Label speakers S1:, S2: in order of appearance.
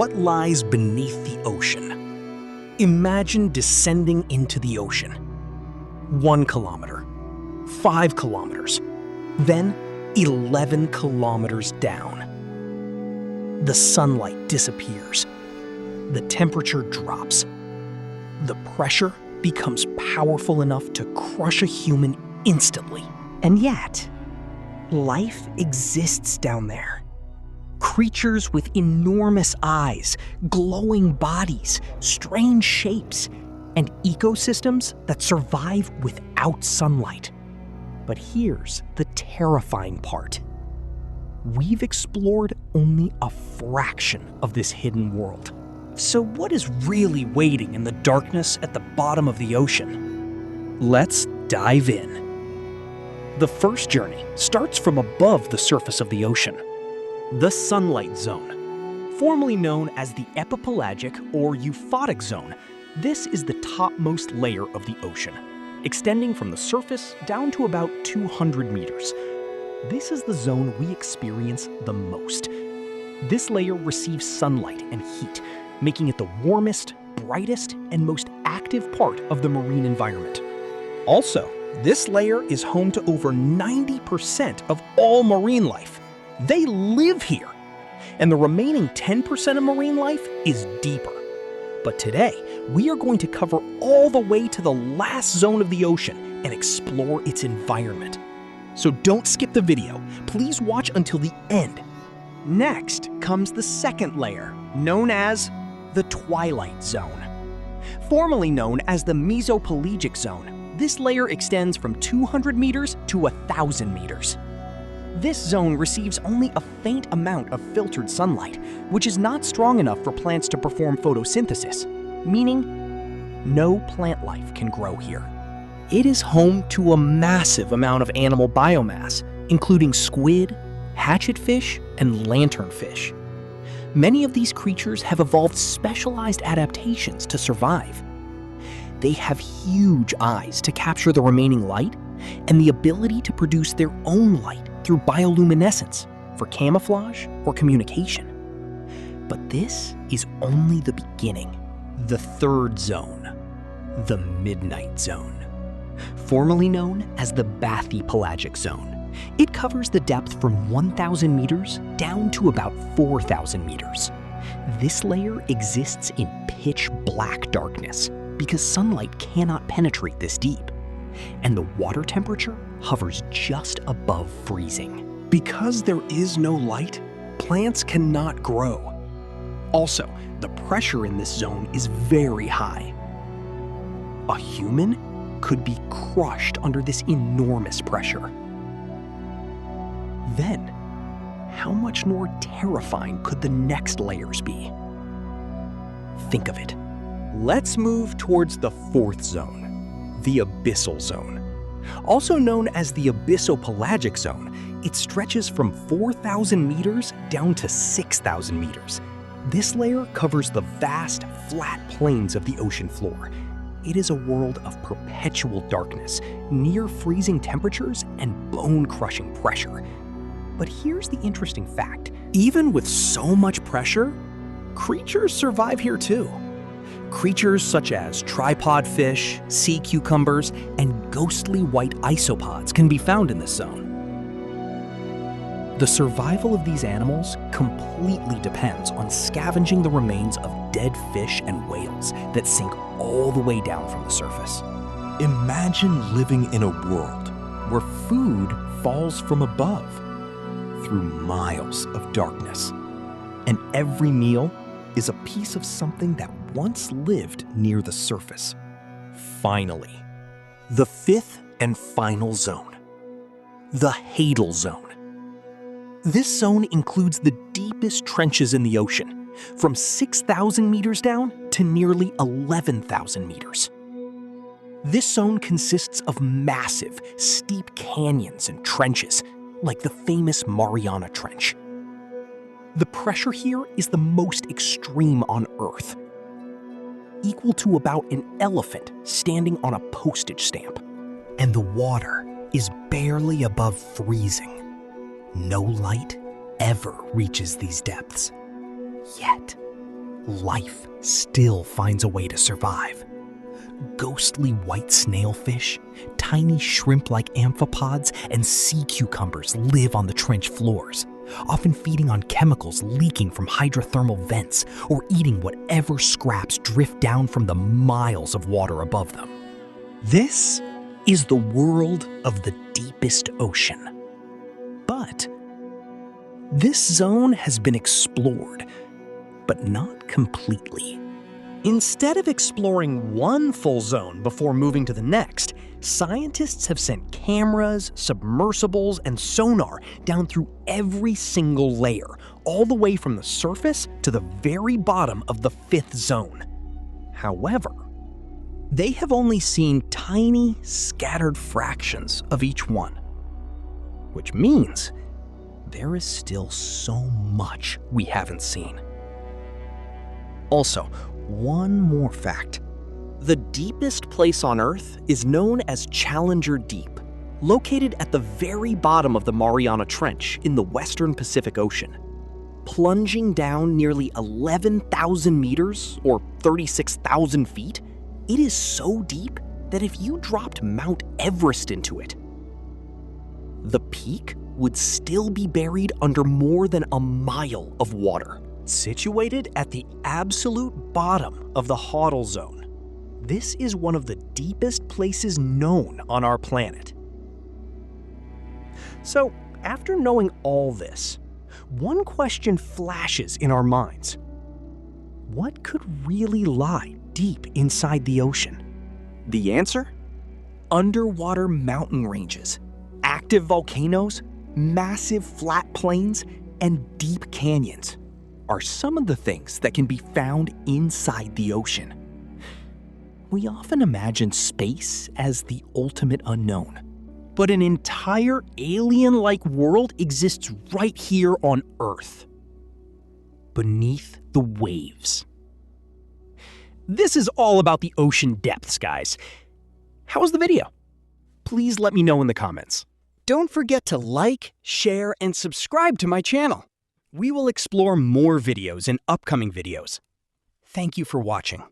S1: what lies beneath the ocean. Imagine descending into the ocean. 1 kilometer, 5 kilometers, then 11 kilometers down. The sunlight disappears. The temperature drops. The pressure becomes powerful enough to crush a human instantly.
S2: And yet, life exists down there. Creatures with enormous eyes, glowing bodies, strange shapes, and ecosystems that survive without sunlight. But here's the terrifying part. We've explored only a fraction of this hidden world.
S1: So what is really waiting in the darkness at the bottom of the ocean? Let's dive in. The first journey starts from above the surface of the ocean. The sunlight zone, formerly known as the epipelagic or euphotic zone, this is the topmost layer of the ocean, extending from the surface down to about 200 meters. This is the zone we experience the most. This layer receives sunlight and heat, making it the warmest, brightest, and most active part of the marine environment. Also, this layer is home to over 90% of all marine life. They live here. And the remaining 10% of marine life is deeper. But today, we are going to cover all the way to the last zone of the ocean and explore its environment. So don't skip the video. Please watch until the end.
S2: Next comes the second layer, known as the twilight zone. Formerly known as the mesopelagic zone, this layer extends from 200 meters to 1,000 meters. This zone receives only a faint amount of filtered sunlight, which is not strong enough for plants to perform photosynthesis, meaning no plant life can grow here. It is home to a massive amount of animal biomass, including squid, hatchetfish, and lanternfish. Many of these creatures have evolved specialized adaptations to survive. They have huge eyes to capture the remaining light and the ability to produce their own light through bioluminescence for camouflage or communication. But this is only the beginning. The third zone, the midnight zone, formerly known as the bathypelagic zone. It covers the depth from 1,000 meters down to about 4,000 meters. This layer exists in pitch black darkness because sunlight cannot penetrate this deep, and the water temperature hovers just above freezing.
S1: Because there is no light, plants cannot grow. Also, the pressure in this zone is very high. A human could be crushed under this enormous pressure. Then, how much more terrifying could the next layers be? Think of it. Let's move towards the fourth zone, the abyssal zone. Also known as the abyssopelagic zone, it stretches from 4,000 meters down to 6,000 meters. This layer covers the vast, flat plains of the ocean floor. It is a world of perpetual darkness, near freezing temperatures, and bone-crushing pressure. But here's the interesting fact. Even with so much pressure, creatures survive here too. Creatures such as tripod fish, sea cucumbers, and ghostly white isopods can be found in this zone. The survival of these animals completely depends on scavenging the remains of dead fish and whales that sink all the way down from the surface. Imagine living in a world where food falls from above, through miles of darkness, and every meal is a piece of something that once lived near the surface. Finally, the fifth and final zone, the Hadal Zone. This zone includes the deepest trenches in the ocean, from 6,000 meters down to nearly 11,000 meters. This zone consists of massive, steep canyons and trenches, like the famous Mariana Trench. The pressure here is the most extreme on Earth, equal to about an elephant standing on a postage stamp. And the water is barely above freezing. No light ever reaches these depths. Yet, life still finds a way to survive. Ghostly white snailfish, tiny shrimp-like amphipods, and sea cucumbers live on the trench floors, often feeding on chemicals leaking from hydrothermal vents or eating whatever scraps drift down from the miles of water above them. This is the world of the deepest ocean. But this zone has been explored, but not completely. Instead of exploring one full zone before moving to the next, scientists have sent cameras, submersibles, and sonar down through every single layer, all the way from the surface to the very bottom of the fifth zone. However, they have only seen tiny, scattered fractions of each one, which means there is still so much we haven't seen. Also, one more fact. The deepest place on Earth is known as Challenger Deep, located at the very bottom of the Mariana Trench in the western Pacific Ocean. Plunging down nearly 11,000 meters, or 36,000 feet, it is so deep that if you dropped Mount Everest into it, the peak would still be buried under more than a mile of water. Situated at the absolute bottom of the Hoddle Zone, this is one of the deepest places known on our planet. So, after knowing all this, one question flashes in our minds. What could really lie deep inside the ocean? The answer? Underwater mountain ranges, active volcanoes, massive flat plains, and deep canyons are some of the things that can be found inside the ocean. We often imagine space as the ultimate unknown, but an entire alien-like world exists right here on Earth, beneath the waves. This is all about the ocean depths, guys. How was the video? Please let me know in the comments. Don't forget to like, share, and subscribe to my channel. We will explore more videos in upcoming videos. Thank you for watching.